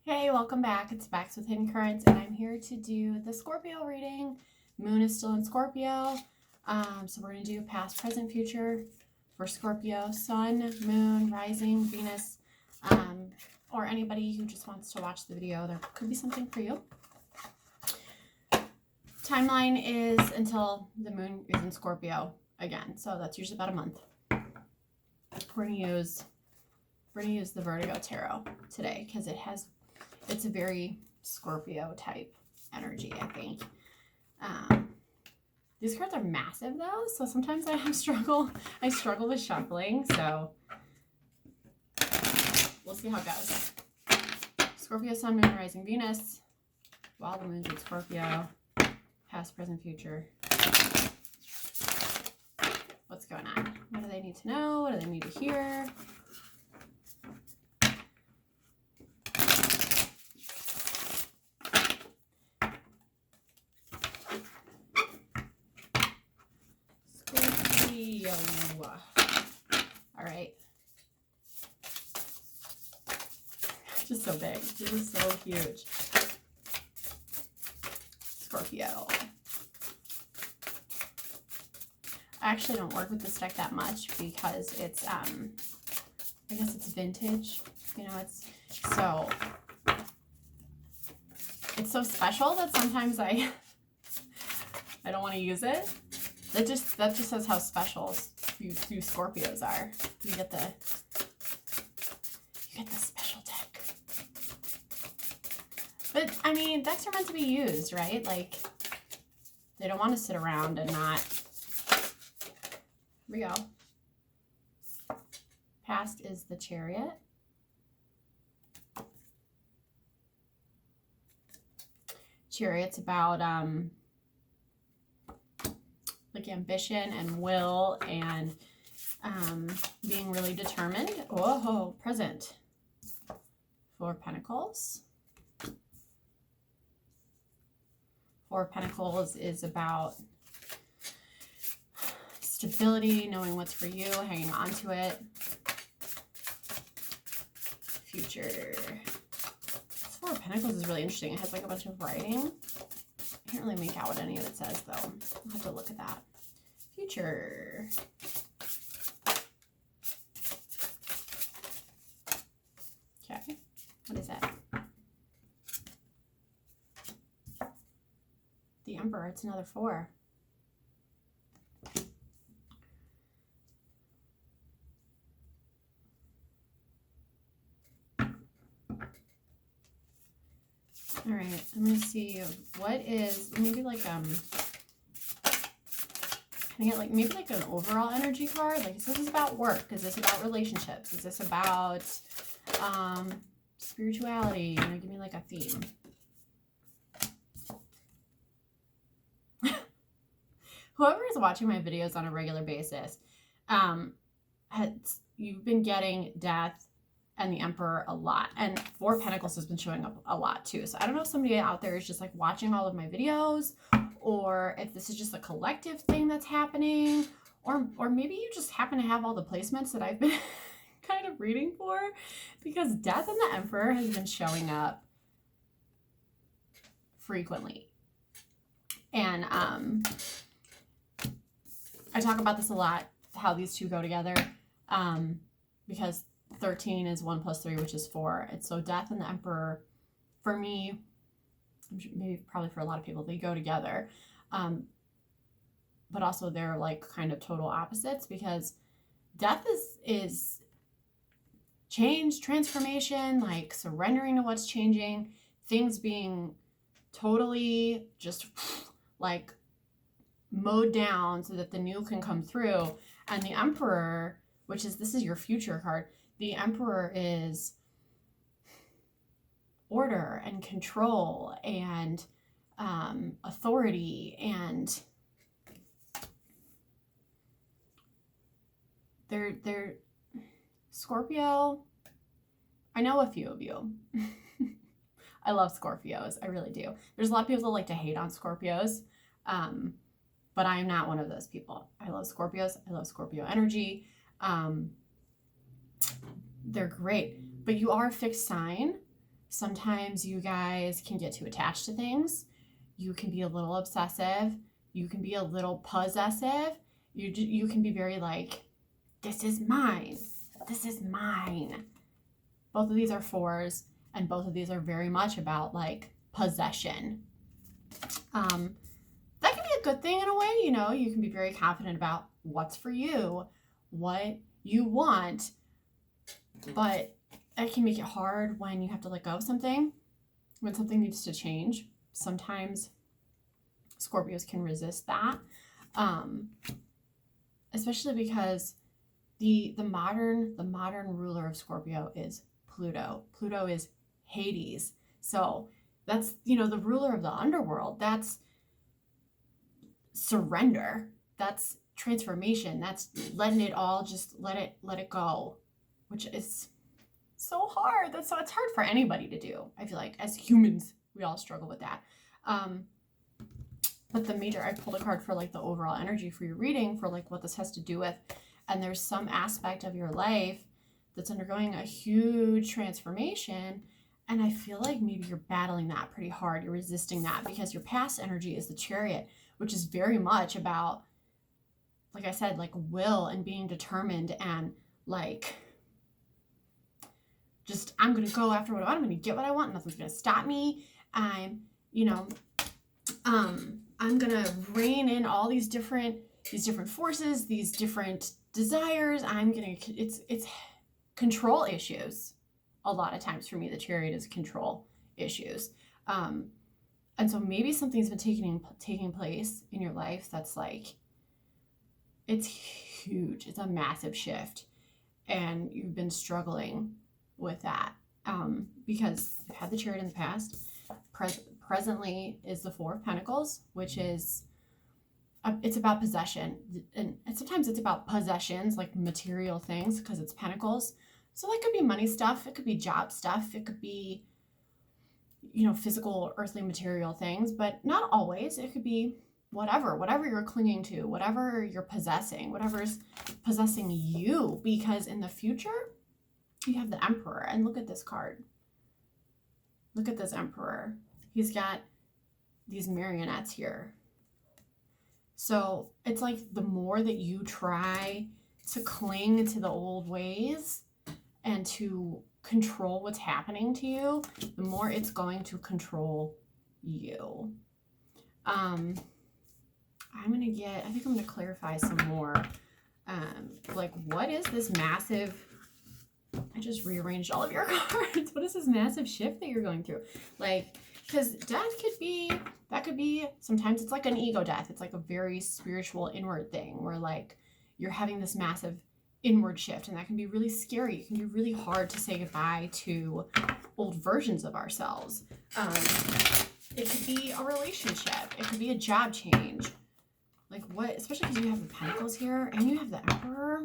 Hey, welcome back. It's Bex with Hidden Currents, and I'm here to do the Scorpio reading. Moon is still in Scorpio, so we're going to do past, present, future for Scorpio, Sun, Moon, Rising, Venus, or anybody who just wants to watch the video. There could be something for you. Timeline is until the Moon is in Scorpio again, so that's usually about a month. We're going to use the Vertigo Tarot today because it's a very Scorpio type energy, I think. These cards are massive though, so sometimes I struggle with shuffling, so we'll see how it goes. Scorpio Sun, Moon, Rising, Venus, while the Moon's in Scorpio, past, present, future. What's going on? What do they need to know? What do they need to hear? All right. Just so big. This is so huge. Scorpio. I actually don't work with this deck that much because it's I guess it's vintage. You know, it's so special that sometimes I don't want to use it. That just says how special you Scorpios are. You get the special deck. But I mean, decks are meant to be used, right? Like, they don't want to sit around and not. Here we go. Past is the Chariot. Chariot's about like ambition and will and being really determined. Oh, present. Four of Pentacles. Four of Pentacles is about stability, knowing what's for you, hanging on to it. Future. Four of Pentacles is really interesting. It has like a bunch of writing. I can't really make out what any of it says, though. I'll have to look at that. Future. Okay. What is that? The Emperor. It's another four. All right, I'm going to see what is maybe like can I get like maybe like an overall energy card? Like, is this about work? Is this about relationships? Is this about spirituality? You know, give me like a theme. Whoever is watching my videos on a regular basis, you've been getting death and the Emperor a lot, and Four of Pentacles has been showing up a lot too. So I don't know if somebody out there is just like watching all of my videos, or if this is just a collective thing that's happening, or maybe you just happen to have all the placements that I've been kind of reading for, because death and the Emperor has been showing up frequently. And I talk about this a lot, how these two go together, because 13 is 1 + 3, which is 4. And so death and the Emperor, for me, maybe probably for a lot of people, they go together. But also they're like kind of total opposites, because death is change, transformation, like surrendering to what's changing, things being totally just like mowed down so that the new can come through. And the Emperor, this is your future card, the Emperor is order and control and authority, and they're Scorpio. I know a few of you. I love Scorpios. I really do. There's a lot of people that like to hate on Scorpios, but I am not one of those people. I love Scorpios. I love Scorpio energy. They're great, but you are a fixed sign. Sometimes you guys can get too attached to things. You can be a little obsessive. You can be a little possessive. You can be very like, this is mine. This is mine. Both of these are 4s, and both of these are very much about like possession. That can be a good thing in a way, you know. You can be very confident about what's for you, what you want, but that can make it hard when you have to let go of something, when something needs to change. Sometimes Scorpios can resist that, especially because the modern ruler of Scorpio is Pluto. Pluto is Hades. So that's, you know, the ruler of the underworld. That's surrender. That's transformation. That's letting it all, just let it go, which is so hard. It's hard for anybody to do. I feel like as humans, we all struggle with that. But I pulled a card for like the overall energy for your reading for like what this has to do with. And there's some aspect of your life that's undergoing a huge transformation. And I feel like maybe you're battling that pretty hard. You're resisting that because your past energy is the Chariot, which is very much about, like I said, like will and being determined and like, just, I'm going to go after what I want. I'm going to get what I want. Nothing's going to stop me. I'm going to rein in all these different forces, these different desires. It's control issues. A lot of times for me, the Chariot is control issues. And so maybe something's been taking place in your life that's like, it's huge. It's a massive shift. And you've been struggling with that because you've had the Chariot in the past. Presently is the 4 of Pentacles, which is, it's about possession. And sometimes it's about possessions, like material things, because it's Pentacles. So that could be money stuff. It could be job stuff. It could be, you know, physical, earthly, material things, but not always. It could be whatever you're clinging to, whatever you're possessing, whatever's possessing you, because in the future, you have the Emperor. And look at this card. Look at this Emperor. He's got these marionettes here. So it's like the more that you try to cling to the old ways and to control what's happening to you, the more it's going to control you. I think I'm going to clarify some more. Like, what is this massive, I just rearranged all of your cards. What is this massive shift that you're going through? Like, because death could be, sometimes it's like an ego death. It's like a very spiritual inward thing where like you're having this massive inward shift, and that can be really scary. It can be really hard to say goodbye to old versions of ourselves. It could be a relationship. It could be a job change. Like what, especially because you have the Pentacles here and you have the Emperor.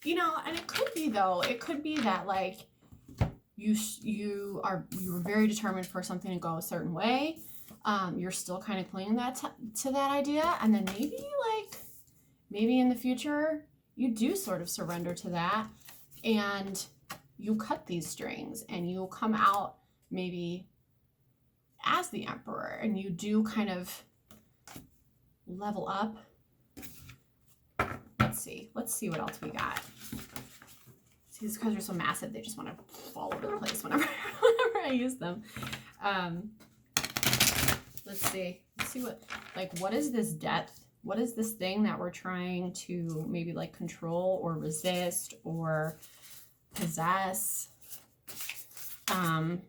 You know, and it could be that like you were very determined for something to go a certain way. You're still kind of clinging to that idea, and then maybe in the future you do sort of surrender to that, and you cut these strings, and you come out maybe as the Emperor, and you do kind of level up. Let's see what else we got. See, these cards are so massive, they just want to fall over the place whenever I use them. Let's see what is this depth? What is this thing that we're trying to maybe like control or resist or possess? Okay,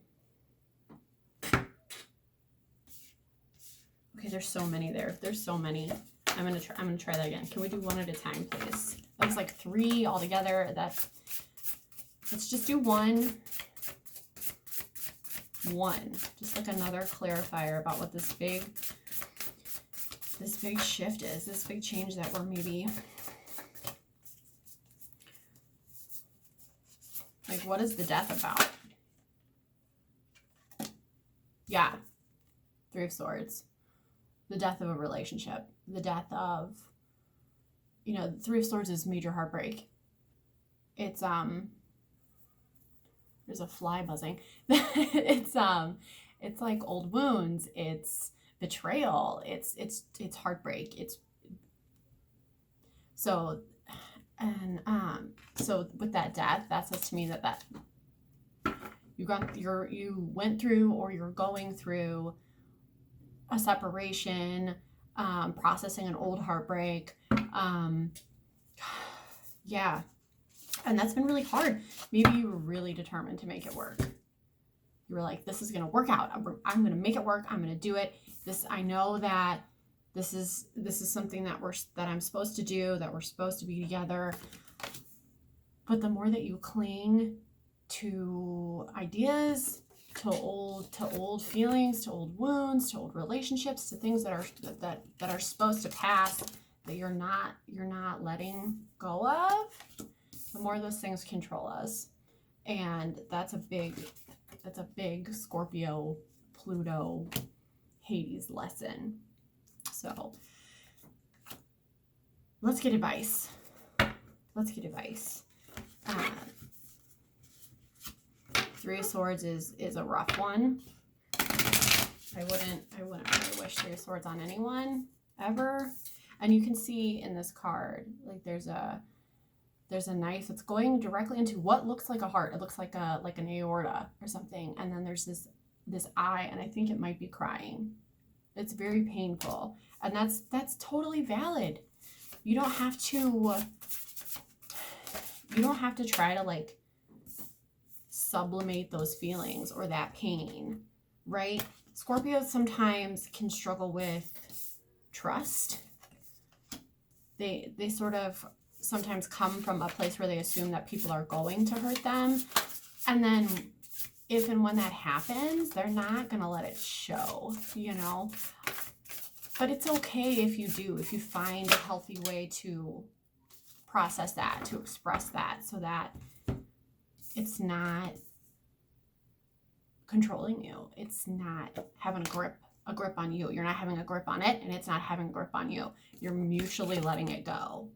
there's so many there. There's so many. I'm gonna try that again. Can we do one at a time, please? That was like 3 altogether. Let's just do one. Just like another clarifier about what this big shift is, this big change that we're maybe, like, what is the death about? Yeah, 3 of Swords. The death of a relationship. The death of, you know, 3 of Swords is major heartbreak. It's, There's a fly buzzing. It's like old wounds. It's betrayal. It's heartbreak. It's so, and so with that death, that says to me that you went through, or you're going through a separation, processing an old heartbreak. Yeah. And that's been really hard. Maybe you were really determined to make it work. You were like, this is going to work out. I'm going to make it work. I'm going to do it. I know that this is something that I'm supposed to do, that we're supposed to be together. But the more that you cling to ideas, to old feelings, to old wounds, to old relationships, to things that are supposed to pass, that you're not letting go of, the more those things control us. And that's a big Scorpio, Pluto, Hades lesson. So let's get advice. Three of Swords is a rough one. I wouldn't really wish Three of Swords on anyone ever. And you can see in this card, like there's a knife that's going directly into what looks like a heart. It looks like an aorta or something. And then there's this eye, and I think it might be crying. It's very painful. And that's totally valid. You don't have to try to like sublimate those feelings or that pain, right? Scorpios sometimes can struggle with trust. They sort of sometimes come from a place where they assume that people are going to hurt them. And then if and when that happens, they're not going to let it show, But it's okay if you do, if you find a healthy way to process that, to express that, so that it's not controlling you. It's not having a grip on you. You're not having a grip on it, and it's not having a grip on you. You're mutually letting it go,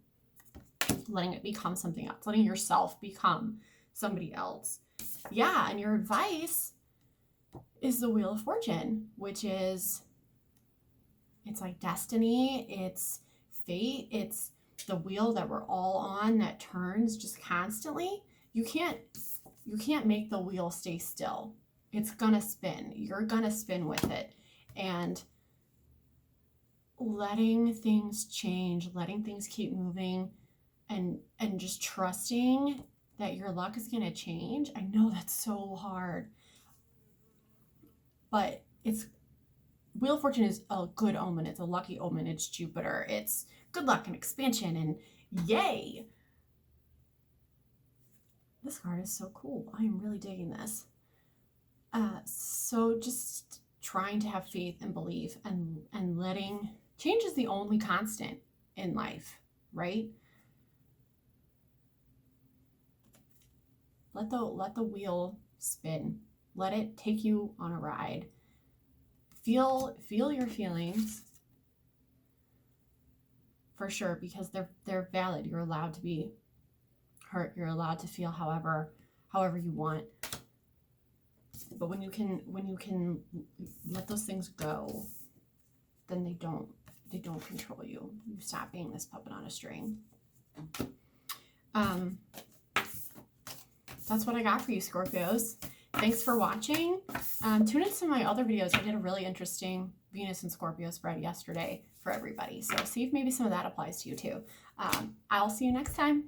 letting it become something else, letting yourself become somebody else. Yeah, and your advice is the Wheel of Fortune, which is, it's like destiny, it's fate, it's the wheel that we're all on that turns just constantly. You can't make the wheel stay still. It's gonna spin. You're gonna spin with it. And letting things change, letting things keep moving, and just trusting that your luck is gonna change. I know that's so hard, but Wheel of Fortune is a good omen. It's a lucky omen. It's Jupiter. It's good luck and expansion and yay. This card is so cool. I am really digging this. So just trying to have faith and belief, and letting change is the only constant in life, right? Let the wheel spin. Let it take you on a ride. Feel your feelings, for sure, because they're valid. You're allowed to be hurt. You're allowed to feel however you want. But when you can let those things go, then they don't control you. You stop being this puppet on a string. That's what I got for you, Scorpios. Thanks for watching. Tune into some of my other videos. I did a really interesting Venus and Scorpio spread yesterday for everybody. So see if maybe some of that applies to you too. I'll see you next time.